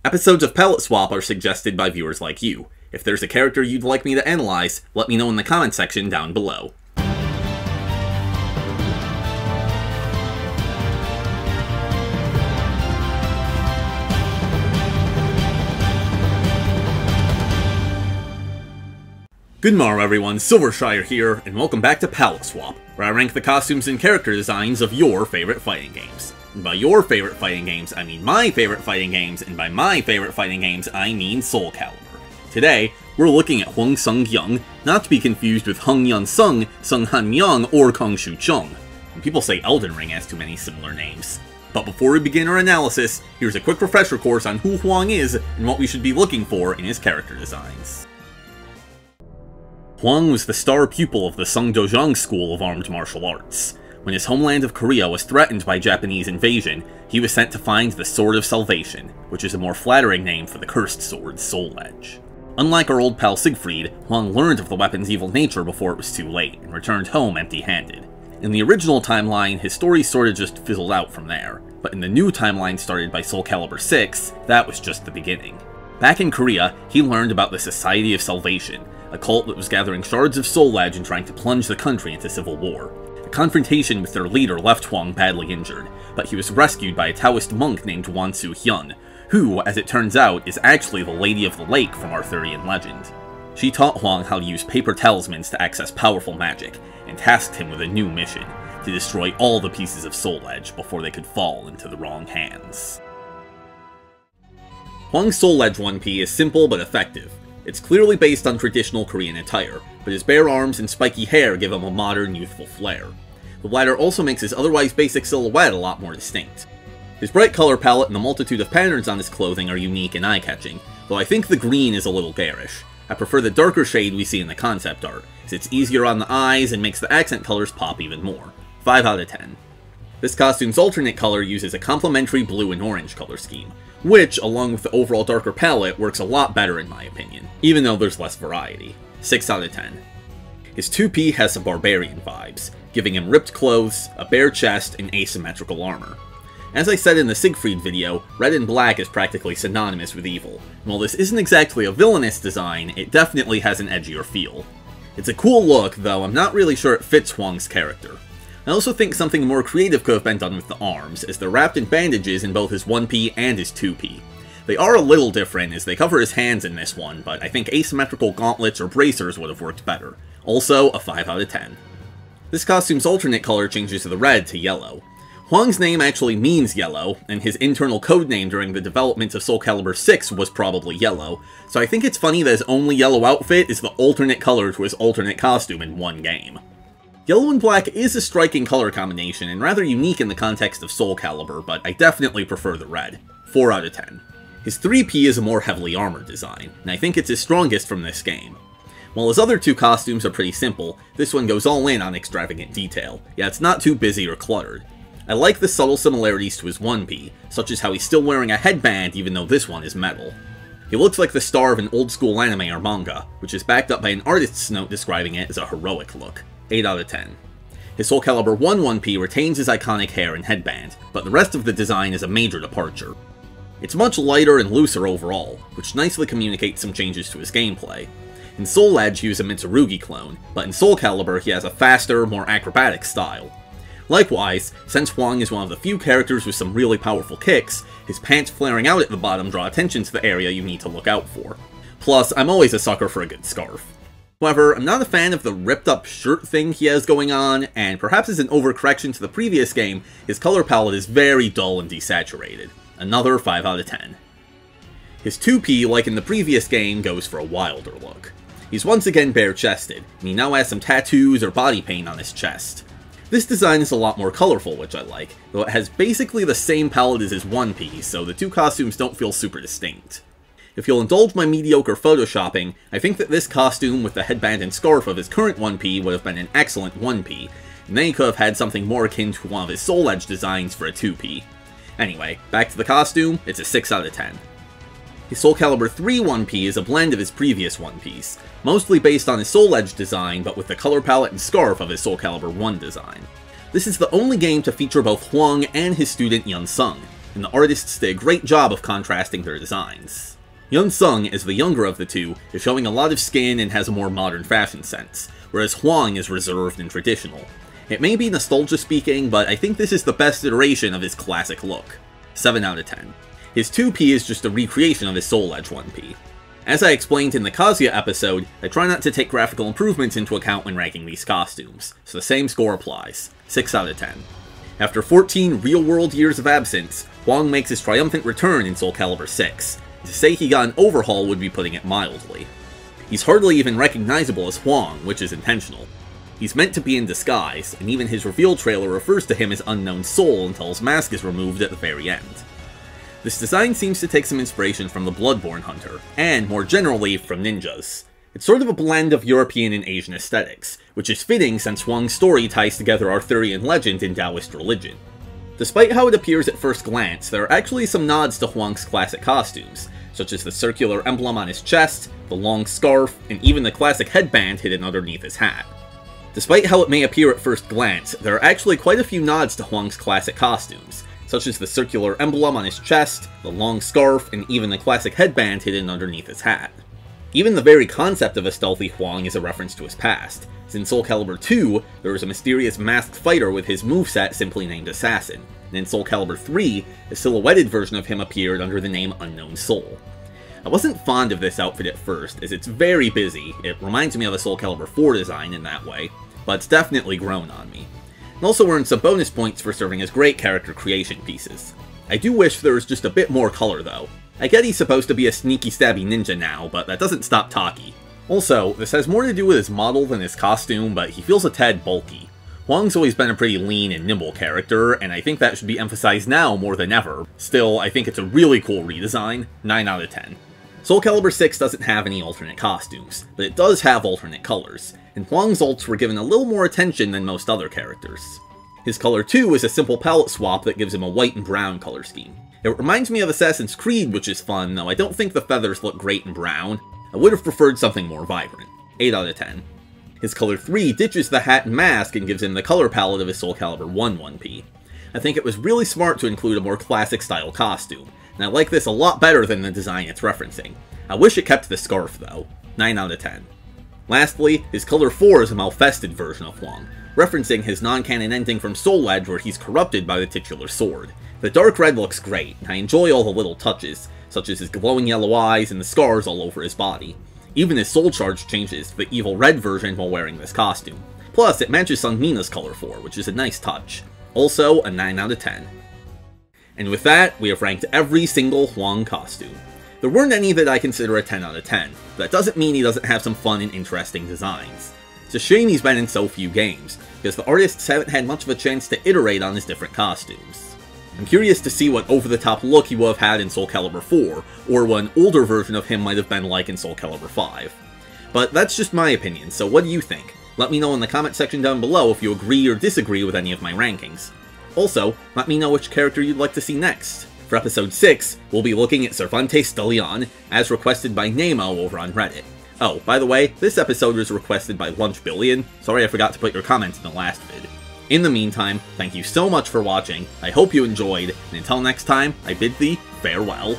Episodes of Palette Swap are suggested by viewers like you. If there's a character you'd like me to analyze, let me know in the comment section down below. Good morrow everyone, Silvershire here, and welcome back to Palette Swap, where I rank the costumes and character designs of your favorite fighting games. And by your favorite fighting games, I mean my favorite fighting games, and by my favorite fighting games, I mean Soulcalibur. Today, we're looking at Hwang Sung-young, not to be confused with Hung Yun-sung, Sung Han-myung, or Kung Shu-chung. People say Elden Ring has too many similar names. But before we begin our analysis, here's a quick refresher course on who Hwang is and what we should be looking for in his character designs. Hwang was the star pupil of the Sungdojang School of Armed Martial Arts. When his homeland of Korea was threatened by Japanese invasion, he was sent to find the Sword of Salvation, which is a more flattering name for the cursed sword, Souledge. Unlike our old pal Siegfried, Hwang learned of the weapon's evil nature before it was too late, and returned home empty-handed. In the original timeline, his story sorta just fizzled out from there, but in the new timeline started by Soulcalibur VI, that was just the beginning. Back in Korea, he learned about the Society of Salvation, a cult that was gathering shards of Souledge and trying to plunge the country into civil war. A confrontation with their leader left Hwang badly injured, but he was rescued by a Taoist monk named Won-Su-hyun, who, as it turns out, is actually the Lady of the Lake from Arthurian legend. She taught Hwang how to use paper talismans to access powerful magic, and tasked him with a new mission, to destroy all the pieces of Souledge before they could fall into the wrong hands. Hwang's Souledge 1P is simple but effective. It's clearly based on traditional Korean attire, but his bare arms and spiky hair give him a modern, youthful flair. The latter also makes his otherwise basic silhouette a lot more distinct. His bright color palette and the multitude of patterns on his clothing are unique and eye-catching, though I think the green is a little garish. I prefer the darker shade we see in the concept art, as it's easier on the eyes and makes the accent colors pop even more. 5 out of 10. This costume's alternate color uses a complementary blue and orange color scheme, which, along with the overall darker palette, works a lot better in my opinion, even though there's less variety. 6 out of 10. His 2P has some barbarian vibes, giving him ripped clothes, a bare chest, and asymmetrical armor. As I said in the Siegfried video, red and black is practically synonymous with evil, and while this isn't exactly a villainous design, it definitely has an edgier feel. It's a cool look, though I'm not really sure it fits Hwang's character. I also think something more creative could have been done with the arms, as they're wrapped in bandages in both his 1P and his 2P. They are a little different, as they cover his hands in this one, but I think asymmetrical gauntlets or bracers would have worked better. Also, a 5 out of 10. This costume's alternate color changes the red to yellow. Hwang's name actually means yellow, and his internal codename during the development of Soulcalibur VI was probably yellow, so I think it's funny that his only yellow outfit is the alternate color to his alternate costume in one game. Yellow and black is a striking color combination and rather unique in the context of Soulcalibur, but I definitely prefer the red. 4 out of 10. His 3P is a more heavily armored design, and I think it's his strongest from this game. While his other two costumes are pretty simple, this one goes all in on extravagant detail, yet it's not too busy or cluttered. I like the subtle similarities to his 1P, such as how he's still wearing a headband even though this one is metal. He looks like the star of an old school anime or manga, which is backed up by an artist's note describing it as a heroic look. 8 out of 10. His Soulcalibur 1 1P retains his iconic hair and headband, but the rest of the design is a major departure. It's much lighter and looser overall, which nicely communicates some changes to his gameplay. In Souledge he was a Mitsurugi clone, but in Soulcalibur he has a faster, more acrobatic style. Likewise, since Hwang is one of the few characters with some really powerful kicks, his pants flaring out at the bottom draw attention to the area you need to look out for. Plus, I'm always a sucker for a good scarf. However, I'm not a fan of the ripped-up shirt thing he has going on, and perhaps as an overcorrection to the previous game, his color palette is very dull and desaturated. Another 5 out of 10. His 2P, like in the previous game, goes for a wilder look. He's once again bare-chested, and he now has some tattoos or body paint on his chest. This design is a lot more colorful, which I like, though it has basically the same palette as his 1P, so the two costumes don't feel super distinct. If you'll indulge my mediocre photoshopping, I think that this costume with the headband and scarf of his current 1P would have been an excellent 1P, and then he could have had something more akin to one of his Souledge designs for a 2P. Anyway, back to the costume, it's a 6 out of 10. His Soulcalibur III 1P is a blend of his previous 1Ps, mostly based on his Souledge design but with the color palette and scarf of his Soulcalibur 1 design. This is the only game to feature both Hwang and his student Yun-sung. and the artists did a great job of contrasting their designs. Yun Sung, as the younger of the two, is showing a lot of skin and has a more modern fashion sense, whereas Hwang is reserved and traditional. It may be nostalgia speaking, but I think this is the best iteration of his classic look. 7 out of 10. His 2P is just a recreation of his Souledge 1P. As I explained in the Kazuya episode, I try not to take graphical improvements into account when ranking these costumes, so the same score applies. 6 out of 10. After 14 real-world years of absence, Hwang makes his triumphant return in Soulcalibur VI. To say he got an overhaul would be putting it mildly. He's hardly even recognizable as Hwang, which is intentional. He's meant to be in disguise, and even his reveal trailer refers to him as Unknown Soul until his mask is removed at the very end. This design seems to take some inspiration from the Bloodborne hunter, and more generally, from ninjas. It's sort of a blend of European and Asian aesthetics, which is fitting since Hwang's story ties together Arthurian legend and Taoist religion. Despite how it appears at first glance, there are actually some nods to Hwang's classic costumes, such as the circular emblem on his chest, the long scarf, and even the classic headband hidden underneath his hat. Despite how it may appear at first glance, there are actually quite a few nods to Hwang's classic costumes, such as the circular emblem on his chest, the long scarf, and even the classic headband hidden underneath his hat. Even the very concept of a stealthy Hwang is a reference to his past, as in Soulcalibur II, there was a mysterious masked fighter with his moveset simply named Assassin, and in Soulcalibur III, a silhouetted version of him appeared under the name Unknown Soul. I wasn't fond of this outfit at first, as it's very busy. It reminds me of the Soulcalibur IV design in that way, but it's definitely grown on me. And also earned some bonus points for serving as great character creation pieces. I do wish there was just a bit more color though. I get he's supposed to be a sneaky stabby ninja now, but that doesn't stop Taki. Also, this has more to do with his model than his costume, but he feels a tad bulky. Hwang's always been a pretty lean and nimble character, and I think that should be emphasized now more than ever. Still, I think it's a really cool redesign. 9 out of 10. Soulcalibur VI doesn't have any alternate costumes, but it does have alternate colors, and Hwang's ults were given a little more attention than most other characters. His color 2 is a simple palette swap that gives him a white and brown color scheme. It reminds me of Assassin's Creed, which is fun, though I don't think the feathers look great in brown. I would have preferred something more vibrant. 8 out of 10. His color 3 ditches the hat and mask and gives him the color palette of his Soulcalibur 1 1P. I think it was really smart to include a more classic style costume, and I like this a lot better than the design it's referencing. I wish it kept the scarf though. 9 out of 10. Lastly, his color 4 is a malfested version of Hwang, referencing his non-canon ending from Souledge where he's corrupted by the titular sword. The dark red looks great, and I enjoy all the little touches, such as his glowing yellow eyes and the scars all over his body. Even his soul charge changes to the evil red version while wearing this costume. Plus, it matches Sunmina's color 4, which is a nice touch. Also, a 9 out of 10. And with that, we have ranked every single Hwang costume. There weren't any that I consider a 10 out of 10, but that doesn't mean he doesn't have some fun and interesting designs. It's a shame he's been in so few games, because the artists haven't had much of a chance to iterate on his different costumes. I'm curious to see what over-the-top look he would have had in Soulcalibur IV, or what an older version of him might have been like in Soulcalibur V. But that's just my opinion, so what do you think? Let me know in the comment section down below if you agree or disagree with any of my rankings. Also, let me know which character you'd like to see next. For episode 6, we'll be looking at Cervantes de Leon, as requested by Nemo over on Reddit. Oh, by the way, this episode was requested by Lunch Billion. Sorry I forgot to put your comments in the last vid. In the meantime, thank you so much for watching, I hope you enjoyed, and until next time, I bid thee farewell.